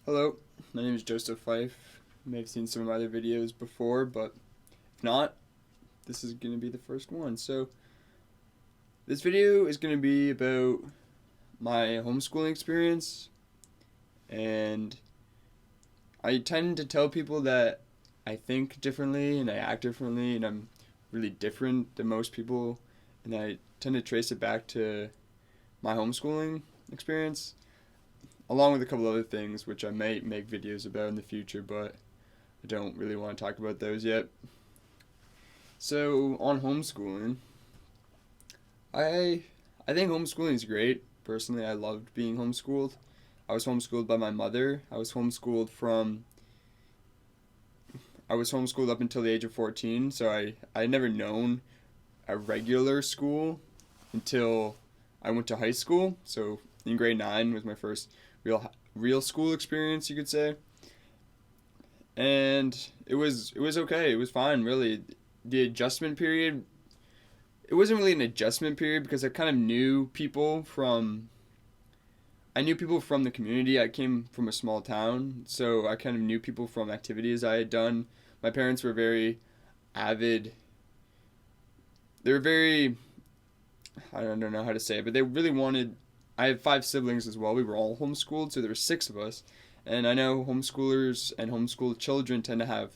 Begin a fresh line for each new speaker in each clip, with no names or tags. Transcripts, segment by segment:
Hello, my name is Joseph Fife. You may have seen some of my other videos before, but if not, this is going to be the first one. So, this video is going to be about my homeschooling experience, and I tend to tell people that I think differently and I act differently, and I'm really different than most people, and I tend to trace it back to my homeschooling experience, along with a couple other things which I might make videos about in the future, but I don't really want to talk about those yet. So on homeschooling, I I think homeschooling is great. Personally, I loved being homeschooled. I was homeschooled by my mother. I was homeschooled up until the age of 14, so I had never known a regular school until I went to high school. So in grade 9 was my first real school experience, you could say. And it was okay. It was fine, really. The adjustment period, it wasn't really an adjustment period because I knew people from the community. I came from a small town, so I kind of knew people from activities I had done. My parents were very avid. They were very, I don't know how to say it, but they really wanted. I have 5 siblings as well. We were all homeschooled, so there were 6 of us. And I know homeschoolers and homeschooled children tend to have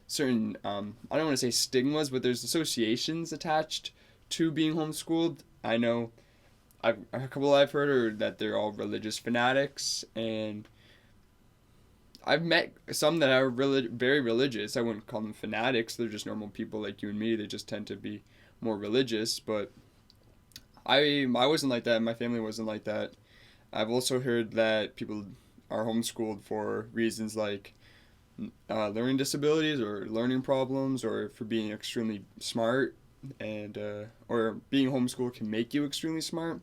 certain, I don't want to say stigmas, but there's associations attached to being homeschooled. I know a couple I've heard are that they're all religious fanatics, and I've met some that are very religious. I wouldn't call them fanatics. They're just normal people like you and me. They just tend to be more religious. But I wasn't like that. My family wasn't like that. I've also heard that people are homeschooled for reasons like learning disabilities or learning problems, or for being extremely smart, and or being homeschooled can make you extremely smart.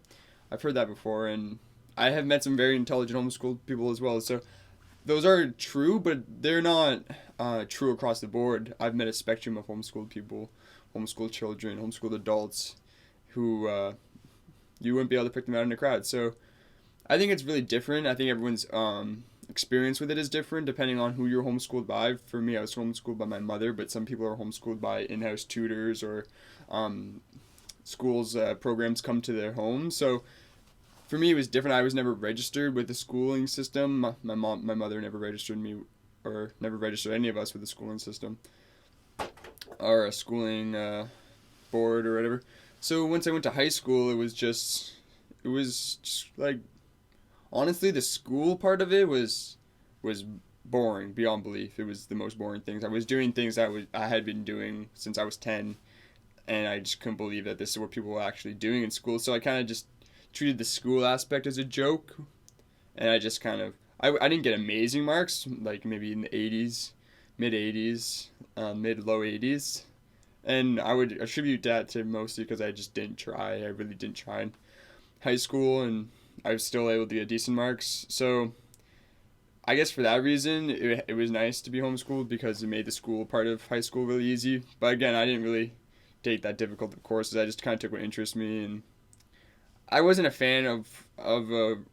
I've heard that before, and I have met some very intelligent homeschooled people as well. So those are true, but they're not true across the board. I've met a spectrum of homeschooled people, homeschooled children, homeschooled adults, who you wouldn't be able to pick them out in a crowd. So I think it's really different. I think everyone's experience with it is different depending on who you're homeschooled by. For me, I was homeschooled by my mother, but some people are homeschooled by in-house tutors, or schools programs come to their home. So for me, it was different. I was never registered with the schooling system. My mother never registered me, or never registered any of us with the schooling system, or a schooling board or whatever. So once I went to high school, it was just like, honestly, the school part of it was boring beyond belief. It was the most boring things. I was doing things I had been doing since I was 10, and I just couldn't believe that this is what people were actually doing in school. So I kind of just treated the school aspect as a joke, and I just kind of I didn't get amazing marks, like maybe in the 80s, mid 80s, mid low 80s, and I would attribute that to mostly because I just didn't try. I really didn't try in high school, and I was still able to get decent marks. So I guess for that reason, it was nice to be homeschooled because it made the school part of high school really easy. But again, I didn't really take that difficult of courses. I just kind of took what interested me, and I wasn't a fan of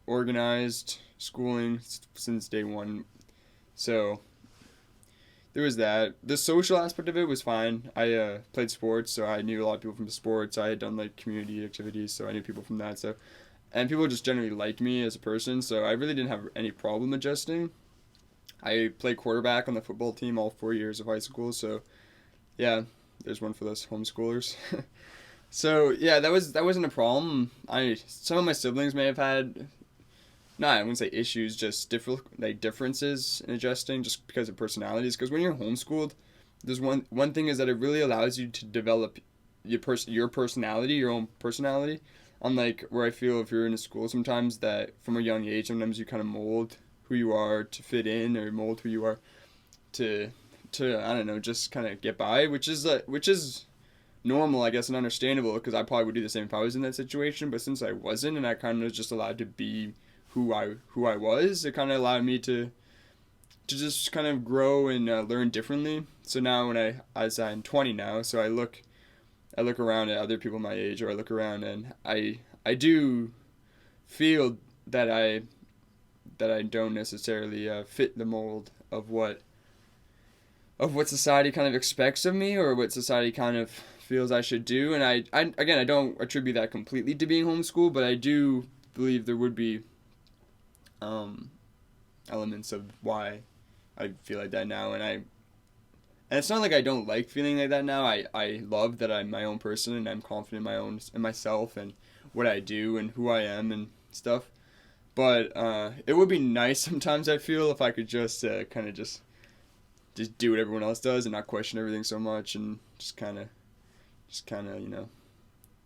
organized schooling since day one. So there was that. The social aspect of it was fine. I played sports, so I knew a lot of people from sports. I had done like community activities, so I knew people from that. So, and people just generally liked me as a person, so I really didn't have any problem adjusting. I played quarterback on the football team all 4 years of high school, so yeah, there's one for those homeschoolers. So yeah, that wasn't a problem. I Some of my siblings may have had, no, I wouldn't say issues, just differences in adjusting, just because of personalities. Because when you're homeschooled, there's one thing is that it really allows you to develop your personality, your own personality. Unlike where I feel if you're in a school sometimes, that from a young age, sometimes you kind of mold who you are to fit in, or mold who you are to I don't know, just kind of get by, which is normal, I guess, and understandable, because I probably would do the same if I was in that situation. But since I wasn't, and I kind of was just allowed to be who I was, it kind of allowed me to just kind of grow and learn differently. So now as I'm 20 now, so I look around at other people my age, or I look around and I do feel that that I don't necessarily fit the mold of what society kind of expects of me, or what society kind of feels I should do. And I don't attribute that completely to being homeschooled, but I do believe there would be elements of why I feel like that now. And it's not like I don't like feeling like that now. I love that I'm my own person, and I'm confident in myself and what I do and who I am and stuff. But it would be nice sometimes, I feel, if I could just kind of just do what everyone else does and not question everything so much, and just kind of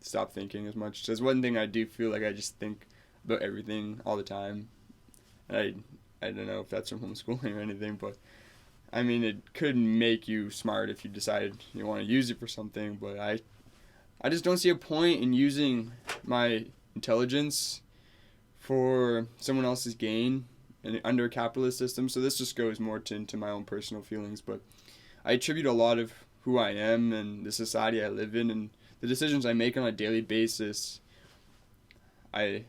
stop thinking as much. There's one thing I do feel like I just think about everything all the time. And I don't know if that's from homeschooling or anything, but I mean, it could make you smart if you decide you want to use it for something, but I just don't see a point in using my intelligence for someone else's gain and under a capitalist system. So this just goes more into my own personal feelings, but I attribute a lot of who I am and the society I live in and the decisions I make on a daily basis. I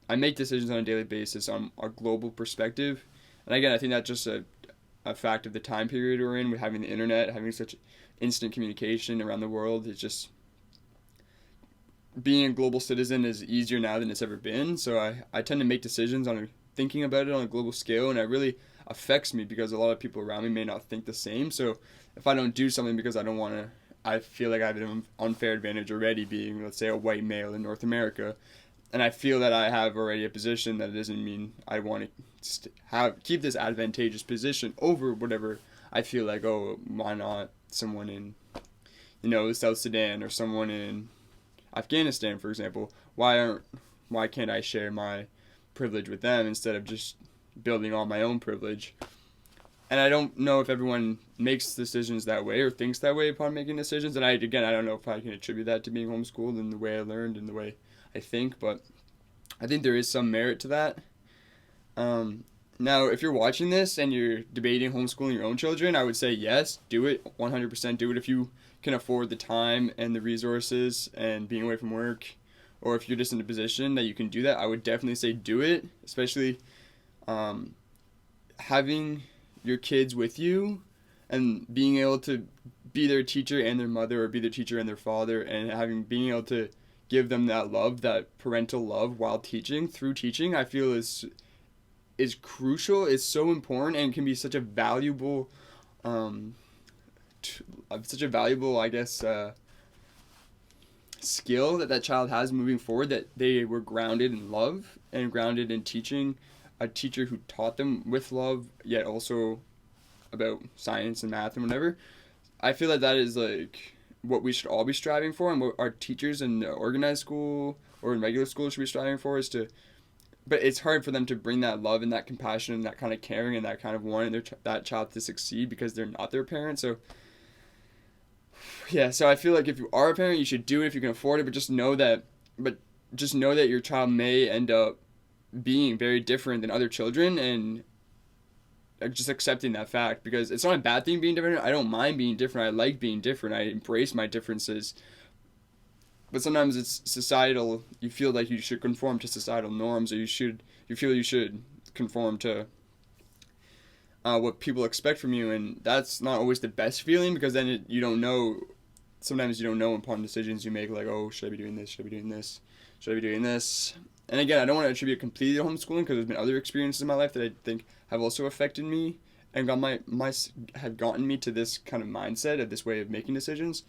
make decisions on a daily basis on a global perspective. And again, I think that's just a fact of the time period we're in, with having the internet, having such instant communication around the world. It's just, being a global citizen is easier now than it's ever been. So I tend to make decisions thinking about it on a global scale, and it really affects me because a lot of people around me may not think the same. So if I don't do something because I feel like I have an unfair advantage already, being, let's say, a white male in North America, and I feel that I have already a position, that doesn't mean I want to keep this advantageous position over whatever I feel like, oh, why not someone in, South Sudan, or someone in Afghanistan, for example? Why can't I share my privilege with them instead of just building on my own privilege? And I don't know if everyone makes decisions that way or thinks that way upon making decisions. And I don't know if I can attribute that to being homeschooled and the way I learned and the way I think, but I think there is some merit to that. Now, if you're watching this and you're debating homeschooling your own children, I would say yes, do it, 100% do it if you can afford the time and the resources and being away from work, or if you're just in a position that you can do that. I would definitely say do it, especially having your kids with you and being able to be their teacher and their mother, or be their teacher and their father, and being able to give them that love, that parental love while teaching, through teaching, I feel is crucial, is so important, and can be such a valuable, I guess, skill that child has moving forward, that they were grounded in love and grounded in teaching a teacher who taught them with love, yet also about science and math and whatever. I feel like that is like what we should all be striving for, and what our teachers in the organized school or in regular school should be striving for, but it's hard for them to bring that love and that compassion and that kind of caring and that kind of wanting that child to succeed because they're not their parent. So yeah, so I feel like if you are a parent, you should do it if you can afford it, but just know that your child may end up being very different than other children, and just accepting that fact, because it's not a bad thing being different. I don't mind being different. I like being different. I embrace my differences. But sometimes it's societal. You feel like you should conform to societal norms, or you feel you should conform to what people expect from you, and that's not always the best feeling, because then you don't know. Sometimes you don't know upon decisions you make, like, oh, should I be doing this? Should I be doing this? Should I be doing this? And again, I don't want to attribute completely to homeschooling, because there's been other experiences in my life that I think have also affected me and have gotten me to this kind of mindset, of this way of making decisions.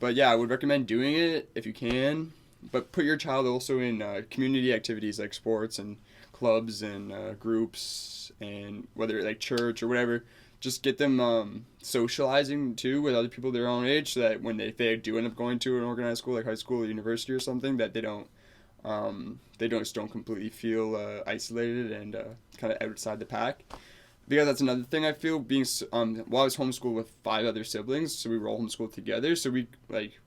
But yeah, I would recommend doing it if you can. But put your child also in community activities like sports and clubs and groups, and whether like church or whatever. Just get them socializing too with other people their own age, so that when if they do end up going to an organized school like high school or university or something, that they don't completely feel isolated and kind of outside the pack. Because that's another thing I feel, being while I was homeschooled with 5 other siblings, so we were all homeschooled together, so we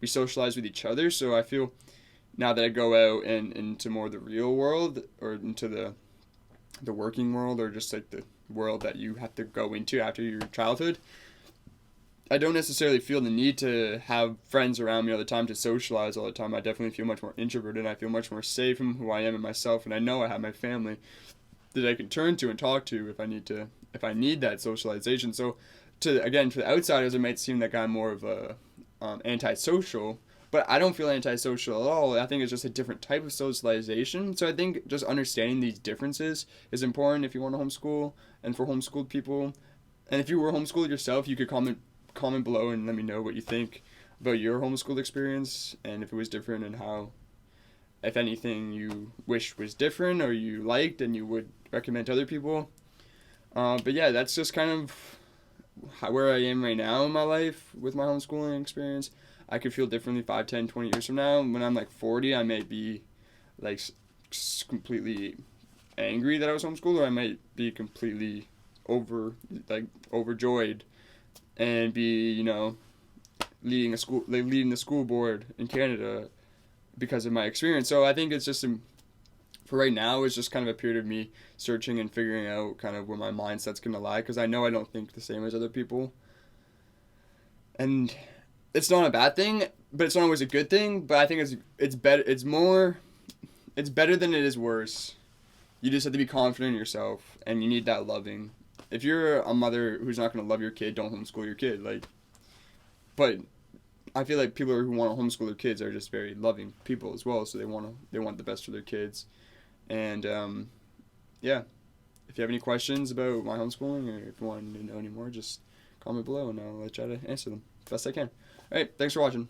socialize with each other. So I feel now that I go out and into more the real world, or into the working world, or just like the world that you have to go into after your childhood, I don't necessarily feel the need to have friends around me all the time, to socialize all the time. I definitely feel much more introverted, and I feel much more safe in who I am and myself, and I know I have my family. that I can turn to and talk to if I need that socialization. So to the outsiders, it might seem like I'm more of a antisocial, but I don't feel antisocial at all. I think it's just a different type of socialization. So I think just understanding these differences is important if you want to homeschool and for homeschooled people. And if you were homeschooled yourself, you could comment below and let me know what you think about your homeschool experience and if it was different and how, if anything, you wish was different or you liked and you would recommend to other people. But yeah, that's just kind of where I am right now in my life with my homeschooling experience. I could feel differently 5, 10, 20 years from now. When I'm like 40, I may be like completely angry that I was homeschooled, or I might be completely overjoyed and be, leading the school board in Canada because of my experience. So I think it's just for right now, it's just kind of a period of me searching and figuring out kind of where my mindset's gonna lie, because I know I don't think the same as other people, and it's not a bad thing, but it's not always a good thing. But I think it's better. It's better than it is worse. You just have to be confident in yourself, and you need that loving. If you're a mother who's not gonna love your kid, don't homeschool your kid. But I feel like people who want to homeschool their kids are just very loving people as well, so they want the best for their kids. And yeah, if you have any questions about my homeschooling, or if you want to know any more, just comment below and I'll try to answer them best I can. All right, thanks for watching.